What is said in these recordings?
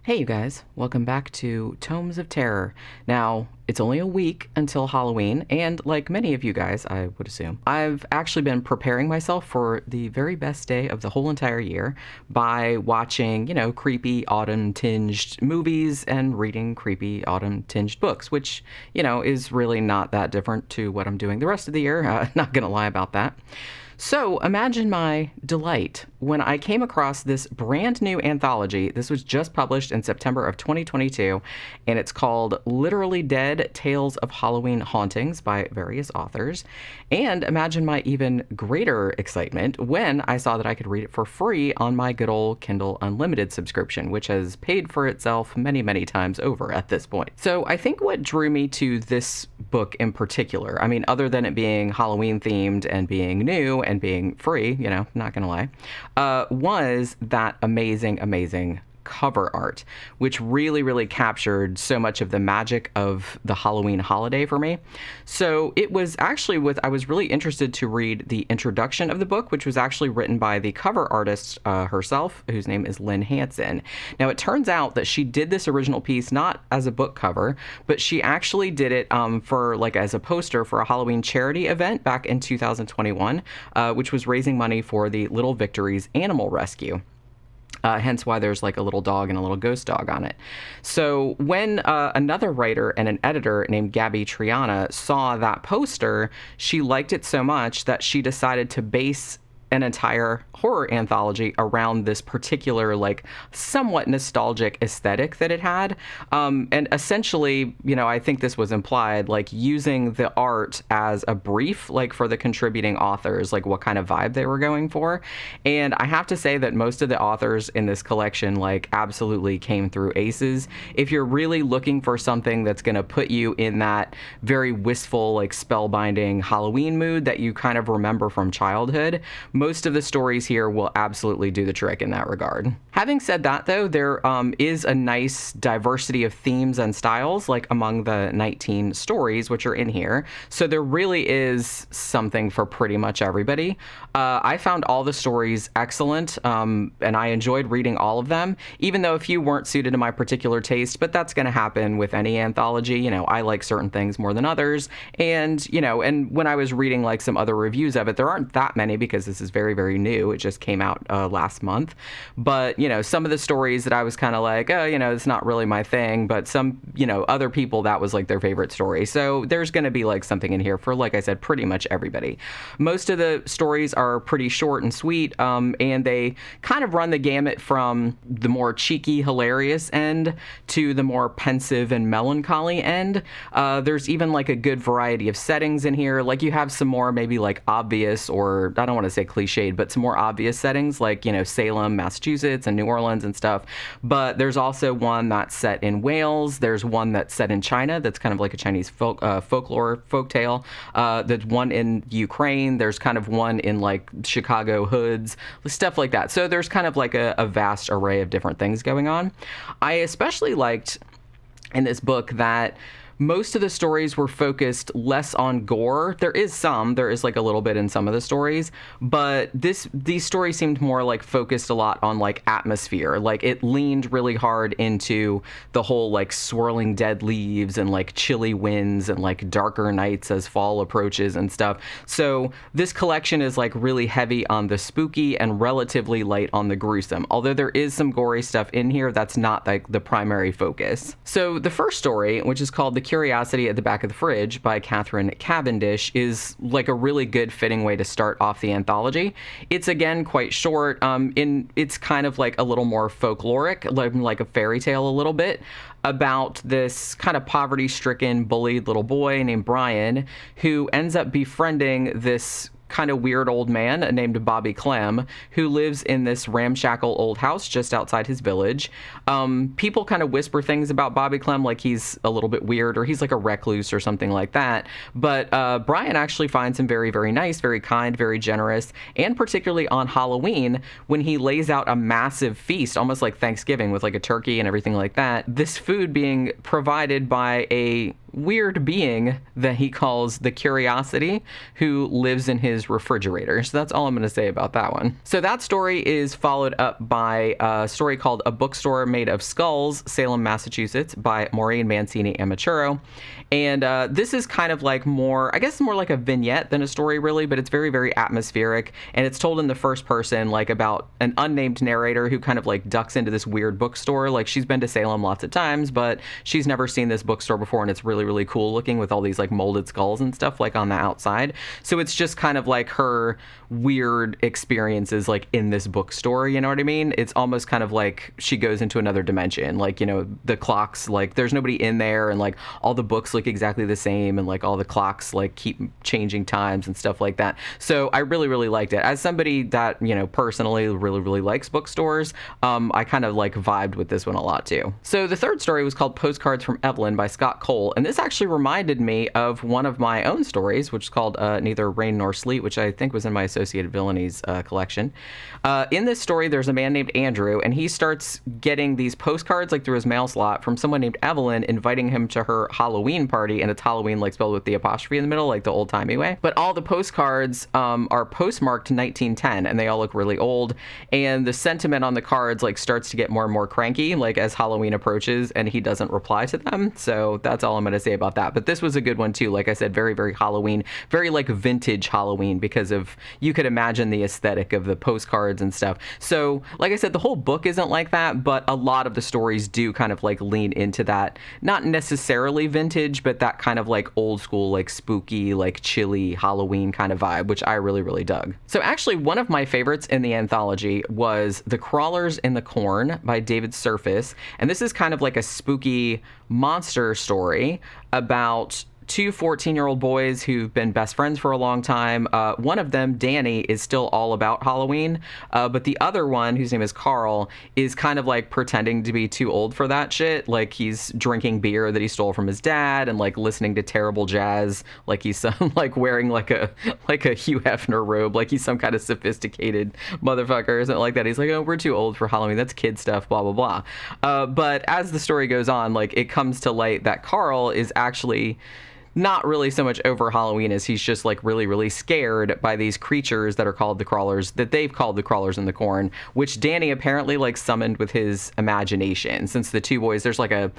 Hey you guys, welcome back to Tomes of Terror. Now, it's only a week until Halloween, and like many of you guys, I would assume, I've actually been preparing myself for the very best day of the whole entire year by watching, creepy autumn-tinged movies and reading creepy autumn-tinged books, which, is really not that different to what I'm doing the rest of the year. Not gonna lie about that. So imagine my delight when I came across this brand new anthology. This was just published in September of 2022, and it's called Literally Dead Tales of Halloween Hauntings by various authors. And imagine my even greater excitement when I saw that I could read it for free on my good old Kindle Unlimited subscription, which has paid for itself many, many times over at this point. So I think what drew me to this book in particular, other than it being Halloween themed and being new and being free, not gonna lie, was that amazing cover art, which really captured so much of the magic of the Halloween holiday for me. So it was actually I was really interested to read the introduction of the book, which was actually written by the cover artist herself, whose name is Lynn Hanson. Now, it turns out that she did this original piece not as a book cover, but she actually did it as a poster for a Halloween charity event back in 2021, which was raising money for the Little Victories Animal Rescue. Hence why there's like a little dog and a little ghost dog on it. So when another writer and an editor named Gabby Triana saw that poster, she liked it so much that she decided to base an entire horror anthology around this particular, somewhat nostalgic aesthetic that it had. And essentially, I think this was implied, using the art as a brief, for the contributing authors, what kind of vibe they were going for. And I have to say that most of the authors in this collection, absolutely came through aces. If you're really looking for something that's going to put you in that very wistful, spellbinding Halloween mood that you kind of remember from childhood, most of the stories here will absolutely do the trick in that regard. Having said that, though, there is a nice diversity of themes and styles, among the 19 stories which are in here. So there really is something for pretty much everybody. I found all the stories excellent, and I enjoyed reading all of them, even though a few weren't suited to my particular taste, but that's going to happen with any anthology. I like certain things more than others. And, and when I was reading some other reviews of it, there aren't that many because this is very new. It just came out last month. But, some of the stories that I was kind of it's not really my thing, but some, other people, that was their favorite story. So there's going to be something in here for, like I said, pretty much everybody. Most of the stories are pretty short and sweet, and they kind of run the gamut from the more cheeky, hilarious end to the more pensive and melancholy end. There's even a good variety of settings in here. You have some more maybe obvious, or I don't want to say cliched, but some more obvious settings Salem, Massachusetts, and New Orleans and stuff. But there's also one that's set in Wales. There's one that's set in China that's kind of like a Chinese folktale. There's one in Ukraine. There's kind of one in Chicago hoods, stuff like that. So there's kind of a vast array of different things going on. I especially liked in this book that most of the stories were focused less on gore. There is a little bit in some of the stories, but these stories seemed more focused a lot on atmosphere. It leaned really hard into the whole swirling dead leaves and chilly winds and darker nights as fall approaches and stuff. So this collection is really heavy on the spooky and relatively light on the gruesome. Although there is some gory stuff in here, that's not the primary focus. So the first story, which is called The Curiosity at the Back of the Fridge by Catherine Cavendish, is a really good fitting way to start off the anthology. It's again quite short. It's kind of a little more folkloric, like a fairy tale a little bit, about this kind of poverty-stricken, bullied little boy named Brian who ends up befriending this kind of weird old man named Bobby Clem, who lives in this ramshackle old house just outside his village. People kind of whisper things about Bobby Clem, he's a little bit weird, or he's a recluse or something like that. But Brian actually finds him very, very nice, very kind, very generous, and particularly on Halloween, when he lays out a massive feast, almost like Thanksgiving, with a turkey and everything like that. This food being provided by a weird being that he calls the Curiosity, who lives in his refrigerator. So that's all I'm going to say about that one. So that story is followed up by a story called A Bookstore Made of Skulls, Salem, Massachusetts, by Maureen Mancini Amachuro. And this is kind of like more, I guess more like a vignette than a story really, but it's very, very atmospheric. And it's told in the first person, like about an unnamed narrator who kind of like ducks into this weird bookstore. Like she's been to Salem lots of times, but she's never seen this bookstore before. And it's really, really cool looking with all these like molded skulls and stuff like on the outside. So it's just kind of like her weird experiences like in this bookstore, you know what I mean? It's almost kind of like she goes into another dimension. Like, you know, the clocks, like there's nobody in there and like all the books look exactly the same and like all the clocks like keep changing times and stuff like that. So I really, really liked it. As somebody that, you know, personally really, really likes bookstores, I kind of like vibed with this one a lot too. So the third story was called Postcards from Evelyn by Scott Cole. And this actually reminded me of one of my own stories, which is called Neither Rain Nor Sleet, which I think was in my Associated Villainies collection. In this story, there's a man named Andrew, and he starts getting these postcards like through his mail slot from someone named Evelyn inviting him to her Halloween party, and it's Halloween like spelled with the apostrophe in the middle, like the old-timey way. But all the postcards are postmarked 1910, and they all look really old, and the sentiment on the cards like starts to get more and more cranky like as Halloween approaches, and he doesn't reply to them. So that's all I'm going to say about that. But this was a good one too. Like I said, very, very Halloween, very like vintage Halloween, because of, you could imagine the aesthetic of the postcards and stuff. So like I said, the whole book isn't like that, but a lot of the stories do kind of like lean into that, not necessarily vintage, but that kind of like old school, like spooky, like chilly Halloween kind of vibe, which I really, really dug. So actually one of my favorites in the anthology was The Crawlers in the Corn by David Surface. And this is kind of like a spooky monster story about two 14-year-old boys who've been best friends for a long time. One of them, Danny, is still all about Halloween, but the other one, whose name is Carl, is kind of like pretending to be too old for that shit. Like he's drinking beer that he stole from his dad and like listening to terrible jazz, like he's some like wearing like a Hugh Hefner robe, like he's some kind of sophisticated motherfucker or something like that. He's like, oh, we're too old for Halloween, that's kid stuff, blah blah blah. But as the story goes on, like it comes to light that Carl is actually not really so much over Halloween as he's just like really, really scared by these creatures that are called the Crawlers, that they've called the Crawlers in the Corn, which Danny apparently like summoned with his imagination. Since the two boys, there's like a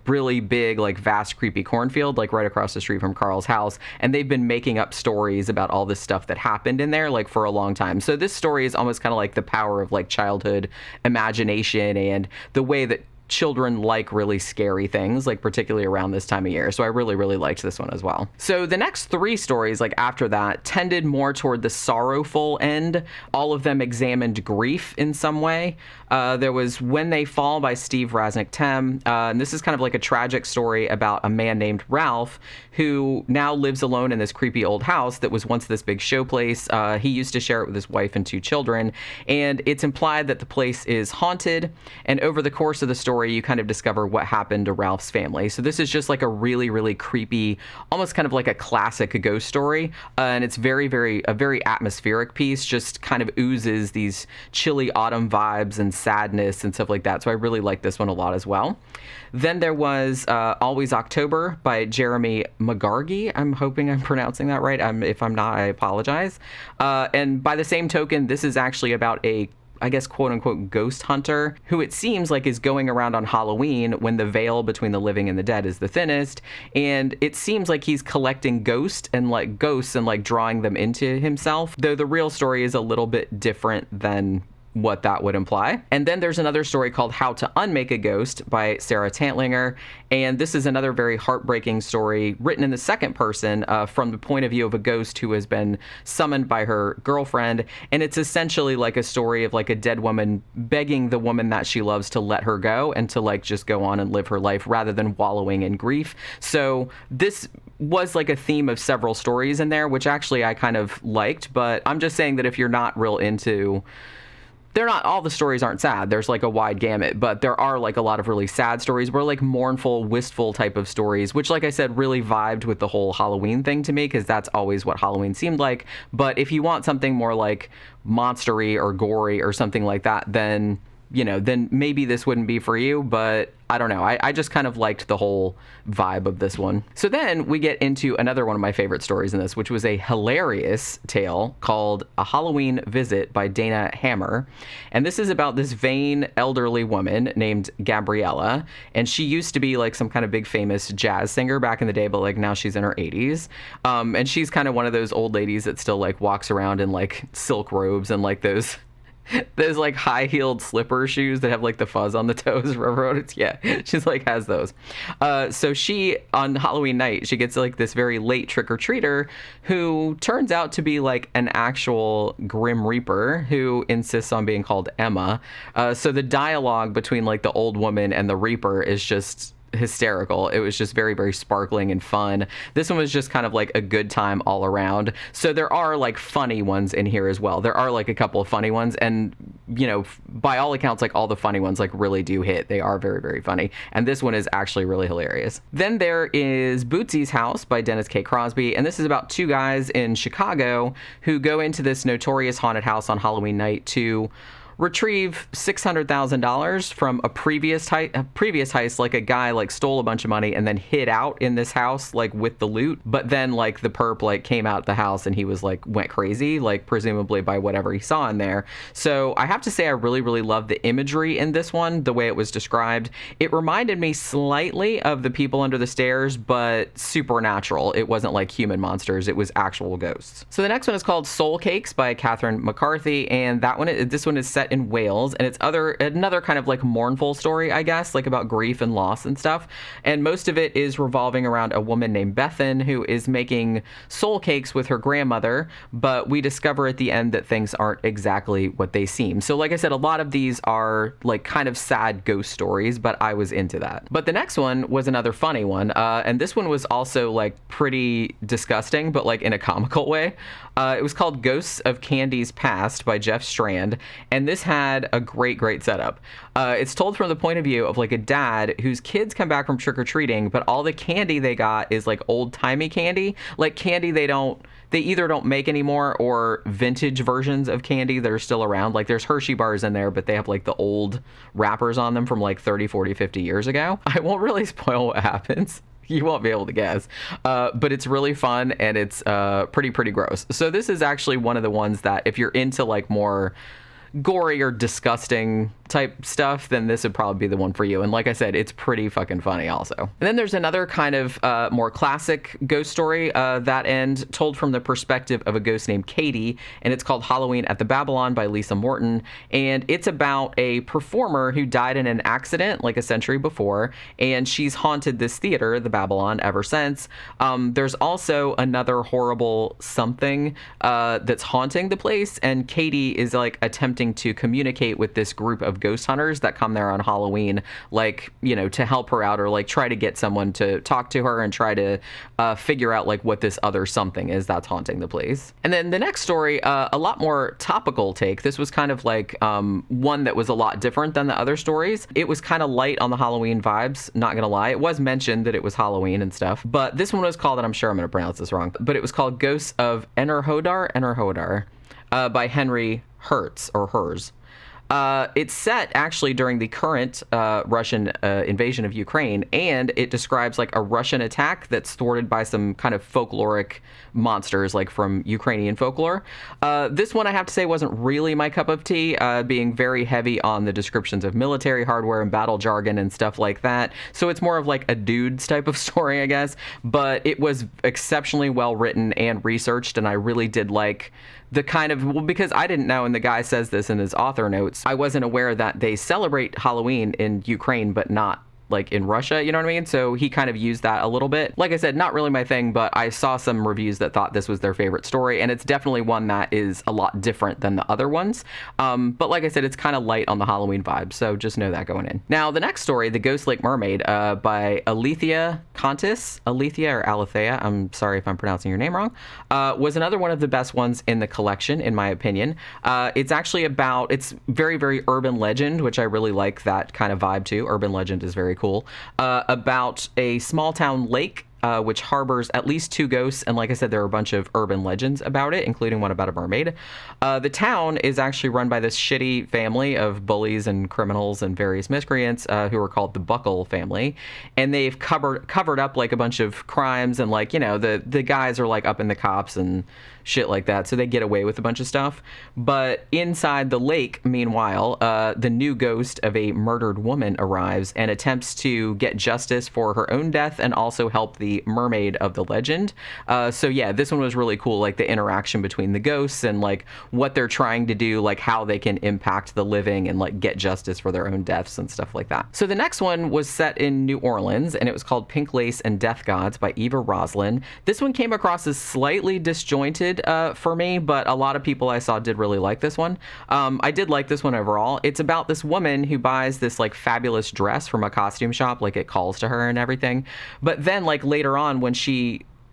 really big, like vast, creepy cornfield like right across the street from Carl's house, and they've been making up stories about all this stuff that happened in there like for a long time. So this story is almost kind of like the power of like childhood imagination and the way that children like really scary things, like particularly around this time of year. So I really, really liked this one as well. So the next three stories, like after that, tended more toward the sorrowful end. All of them examined grief in some way. There was When They Fall by Steve Rasnick-Tem. And this is kind of like a tragic story about a man named Ralph who now lives alone in this creepy old house that was once this big showplace. He used to share it with his wife and two children. And it's implied that the place is haunted. And over the course of the story, you kind of discover what happened to Ralph's family. So this is just like a really, really creepy, almost kind of like a classic ghost story. And it's a very atmospheric piece, just kind of oozes these chilly autumn vibes and sadness and stuff like that. So I really like this one a lot as well. Then there was Always October by Jeremy McGargy. I'm hoping I'm pronouncing that right. If I'm not, I apologize. And by the same token, this is actually about a, I guess, quote unquote, ghost hunter who it seems like is going around on Halloween when the veil between the living and the dead is the thinnest. And it seems like he's collecting ghosts and like drawing them into himself, though the real story is a little bit different than what that would imply. And then there's another story called How to Unmake a Ghost by Sarah Tantlinger. And this is another very heartbreaking story written in the second person from the point of view of a ghost who has been summoned by her girlfriend. And it's essentially like a story of like a dead woman begging the woman that she loves to let her go and to like just go on and live her life rather than wallowing in grief. So this was like a theme of several stories in there, which actually I kind of liked. But I'm just saying that if you're not real into, all the stories aren't sad. There's like a wide gamut, but there are like a lot of really sad stories where like mournful, wistful type of stories, which like I said, really vibed with the whole Halloween thing to me, because that's always what Halloween seemed like. But if you want something more like monstery or gory or something like that, then then maybe this wouldn't be for you, but I don't know. I just kind of liked the whole vibe of this one. So then we get into another one of my favorite stories in this, which was a hilarious tale called A Halloween Visit by Dana Hammer. And this is about this vain elderly woman named Gabriella. And she used to be like some kind of big famous jazz singer back in the day, but like now she's in her 80s. And she's kind of one of those old ladies that still like walks around in like silk robes and like those like high-heeled slipper shoes that have like the fuzz on the toes. Yeah, she's like has those. So she, on Halloween night, she gets like this very late trick-or-treater who turns out to be like an actual Grim Reaper who insists on being called Emma. So the dialogue between like the old woman and the Reaper is just hysterical. It was just very, very sparkling and fun. This one was just kind of like a good time all around. So there are like funny ones in here as well. There are like a couple of funny ones, and by all accounts, like all the funny ones like really do hit. They are very, very funny, and this one is actually really hilarious. Then there is Bootsy's House by Dennis K. Crosby, and this is about two guys in Chicago who go into this notorious haunted house on Halloween night to retrieve $600,000 from a previous heist. Like a guy like stole a bunch of money and then hid out in this house like with the loot, but then like the perp like came out the house and he was like went crazy, like presumably by whatever he saw in there. So I have to say I really, really love the imagery in this one, the way it was described. It reminded me slightly of The People Under the Stairs, but supernatural. It wasn't like human monsters, it was actual ghosts. So the next one is called Soul Cakes by Catherine McCarthy, and this one is set in Wales, and it's another kind of like mournful story, I guess, like about grief and loss and stuff. And most of it is revolving around a woman named Bethan who is making soul cakes with her grandmother, but we discover at the end that things aren't exactly what they seem. So like I said, a lot of these are like kind of sad ghost stories, but I was into that. But the next one was another funny one, and this one was also like pretty disgusting, but like in a comical way. It was called Ghosts of Candy's Past by Jeff Strand, and this had a great setup. It's told from the point of view of like a dad whose kids come back from trick-or-treating, but all the candy they got is like old-timey candy, like candy they either don't make anymore or vintage versions of candy that are still around. Like there's Hershey bars in there, but they have like the old wrappers on them from like 30, 40, 50 years ago. I won't really spoil what happens. You won't be able to guess, but it's really fun, and it's pretty gross. So this is actually one of the ones that if you're into like more gory or disgusting type stuff, then this would probably be the one for you. And like I said, it's pretty fucking funny also. And then there's another kind of more classic ghost story that end told from the perspective of a ghost named Cady, and it's called Halloween at the Babylon by Lisa Morton, and it's about a performer who died in an accident like a century before, and she's haunted this theater, the Babylon, ever since. There's also another horrible something that's haunting the place, and Cady is like attempting to communicate with this group of ghost hunters that come there on Halloween, like, to help her out or like try to get someone to talk to her and try to figure out like what this other something is that's haunting the place. And then the next story, a lot more topical take. This was kind of like one that was a lot different than the other stories. It was kind of light on the Halloween vibes, not gonna lie. It was mentioned that it was Halloween and stuff, but this one was called, and I'm sure I'm gonna pronounce this wrong, but it was called Ghosts of Enerhodar by Henry Hertz or Hers. It's set actually during the current Russian invasion of Ukraine, and it describes like a Russian attack that's thwarted by some kind of folkloric monsters like from Ukrainian folklore. This one I have to say wasn't really my cup of tea, being very heavy on the descriptions of military hardware and battle jargon and stuff like that. So it's more of like a dudes type of story, I guess, but it was exceptionally well written and researched, and I really did like the kind of, well, because I didn't know, and the guy says this in his author notes, I wasn't aware that they celebrate Halloween in Ukraine, but not like in Russia, you know what I mean? So he kind of used that a little bit. Like I said, not really my thing, but I saw some reviews that thought this was their favorite story, and it's definitely one that is a lot different than the other ones. But like I said, it's kind of light on the Halloween vibe, so just know that going in. Now, the next story, The Ghost Lake Mermaid by Alethea Contis, Alethea or Alethea, I'm sorry if I'm pronouncing your name wrong, was another one of the best ones in the collection, in my opinion. It's actually about, it's very, very urban legend, which I really like that kind of vibe too. Urban legend is very cool, about a small town lake which harbors at least 2 ghosts. And like I said, there are a bunch of urban legends about it, including one about a mermaid. The town is actually run by this shitty family of bullies and criminals and various miscreants who are called the Buckle family. And they've covered up like a bunch of crimes, and like, you know, the guys are like up in the cops and shit like that, so they get away with a bunch of stuff. But inside the lake, meanwhile, the new ghost of a murdered woman arrives and attempts to get justice for her own death and also help the mermaid of the legend. So yeah, this one was really cool, like the interaction between the ghosts and like what they're trying to do, like how they can impact the living and like get justice for their own deaths and stuff like that. So the next one was set in New Orleans, and it was called Pink Lace and Death Gods by Eva Roslin. This one came across as slightly disjointed for me, but a lot of people I saw did really like this one. I did like this one overall. It's about this woman who buys this like fabulous dress from a costume shop, like it calls to her and everything. But then like later on when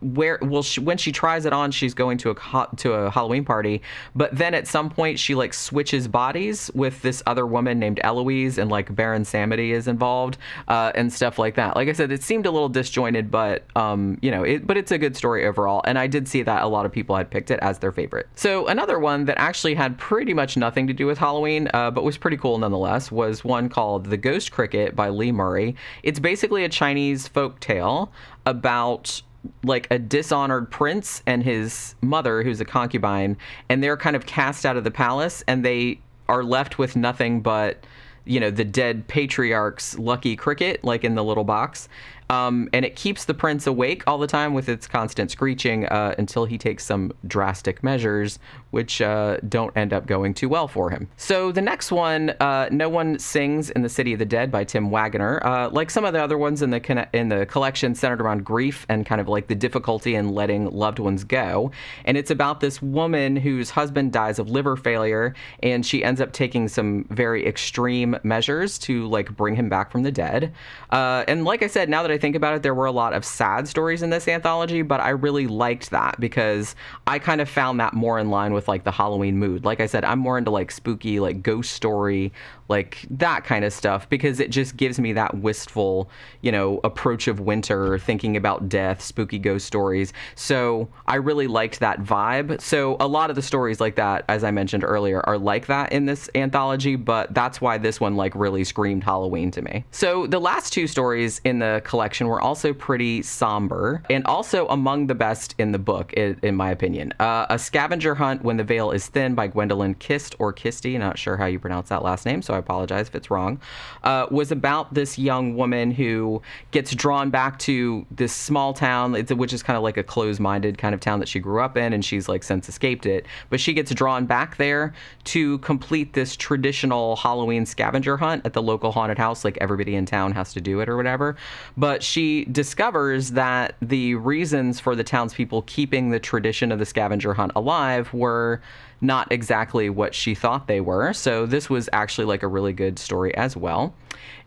when she tries it on, she's going to a Halloween party, but then at some point she like switches bodies with this other woman named Eloise, and like Baron Samedi is involved and stuff like that. Like I said, it seemed a little disjointed, but you know, but it's a good story overall, and I did see that a lot of people had picked it as their favorite. So another one that actually had pretty much nothing to do with Halloween, but was pretty cool nonetheless, was one called The Ghost Cricket by Lee Murray. It's basically a Chinese folk tale about like a dishonored prince and his mother, who's a concubine, and they're kind of cast out of the palace, and they are left with nothing but, you know, the dead patriarch's lucky cricket, like in the little box. And it keeps the prince awake all the time with its constant screeching until he takes some drastic measures, which don't end up going too well for him. So the next one, No One Sings in the City of the Dead by Tim Waggoner. Like some of the other ones in the collection, centered around grief and kind of like the difficulty in letting loved ones go. And it's about this woman whose husband dies of liver failure, and she ends up taking some very extreme measures to like bring him back from the dead. And like I said, now that I think about it, there were a lot of sad stories in this anthology, but I really liked that because I kind of found that more in line with like the Halloween mood. Like I said, I'm more into like spooky, like ghost story, like that kind of stuff, because it just gives me that wistful, you know, approach of winter, thinking about death, spooky ghost stories. So I really liked that vibe. So a lot of the stories like that, as I mentioned earlier, are like that in this anthology, but that's why this one like really screamed Halloween to me. So the last 2 stories in the collection were also pretty somber and also among the best in the book, in my opinion. A Scavenger Hunt When the Veil is Thin by Gwendoline Kist, or Kisty, not sure how you pronounce that last name, so I apologize if it's wrong, was about this young woman who gets drawn back to this small town, which is kind of like a closed-minded kind of town that she grew up in, and she's like since escaped it, but she gets drawn back there to complete this traditional Halloween scavenger hunt at the local haunted house, like everybody in town has to do it or whatever. But she discovers that the reasons for the townspeople keeping the tradition of the scavenger hunt alive were not exactly what she thought they were. So this was actually like a really good story as well.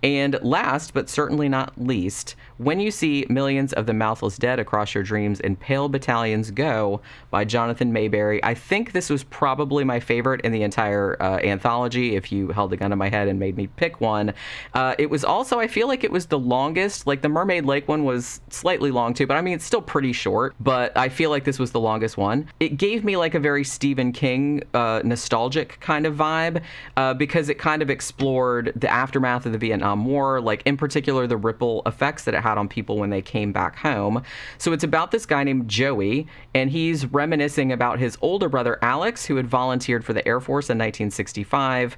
And last, but certainly not least, When You See Millions of the Mouthless Dead Across Your Dreams in Pale Battalions Go by Jonathan Mayberry. I think this was probably my favorite in the entire anthology, if you held a gun to my head and made me pick one. It was also, I feel like it was the longest. Like the Mermaid Lake one was slightly long too, but I mean, it's still pretty short, but I feel like this was the longest one. It gave me like a very Stephen King nostalgic kind of vibe because it kind of explored the aftermath of the Vietnam War, like in particular the ripple effects that it had on people when they came back home. So it's about this guy named Joey, and he's reminiscing about his older brother Alex, who had volunteered for the Air Force in 1965,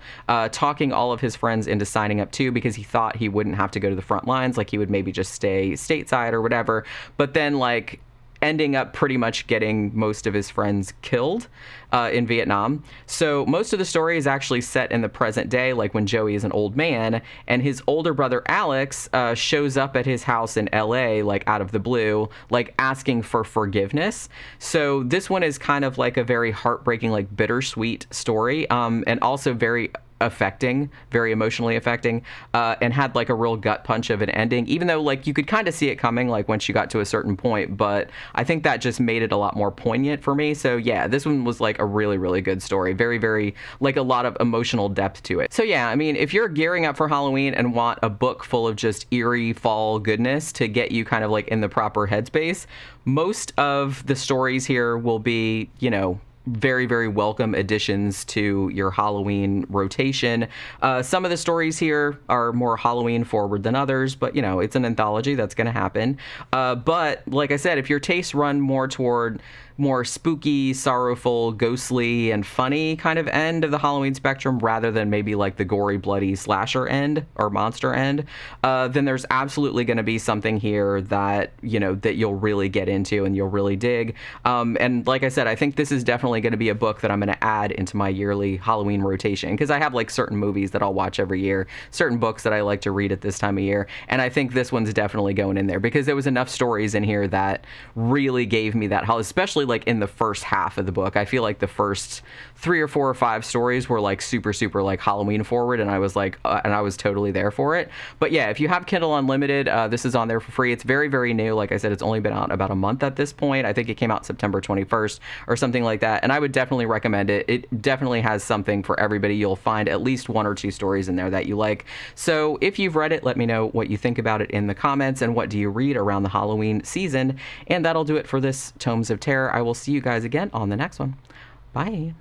talking all of his friends into signing up too because he thought he wouldn't have to go to the front lines, like he would maybe just stay stateside or whatever. But then like ending up pretty much getting most of his friends killed in Vietnam. So most of the story is actually set in the present day, like when Joey is an old man, and his older brother Alex shows up at his house in LA, like out of the blue, like asking for forgiveness. So this one is kind of like a very heartbreaking, like bittersweet story, and also very affecting, very emotionally affecting, and had like a real gut punch of an ending, even though like you could kind of see it coming like once you got to a certain point, but I think that just made it a lot more poignant for me. So yeah, this one was like a really, really good story. Very, very, like a lot of emotional depth to it. So yeah, I mean, if you're gearing up for Halloween and want a book full of just eerie fall goodness to get you kind of like in the proper headspace, most of the stories here will be, you know, very, very welcome additions to your Halloween rotation. Some of the stories here are more Halloween forward than others, but you know, it's an anthology, that's going to happen. But like I said, if your tastes run more toward more spooky, sorrowful, ghostly, and funny kind of end of the Halloween spectrum rather than maybe like the gory, bloody slasher end or monster end, then there's absolutely going to be something here that, you know, that you'll really get into and you'll really dig. And like I said, I think this is definitely going to be a book that I'm going to add into my yearly Halloween rotation, because I have like certain movies that I'll watch every year, certain books that I like to read at this time of year, and I think this one's definitely going in there because there was enough stories in here that really gave me that, especially like in the first half of the book. I feel like the first 3 or 4 or 5 stories were like super like Halloween forward, and I was like and I was totally there for it. But yeah, if you have Kindle Unlimited, this is on there for free. It's very, very new. Like I said, it's only been out about a month at this point. I think it came out September 21st or something like that, and I would definitely recommend it. It definitely has something for everybody. You'll find at least 1 or 2 stories in there that you like. So if you've read it, let me know what you think about it in the comments, and what do you read around the Halloween season. And that'll do it for this Tomes of Terror. I will see you guys again on the next one. Bye.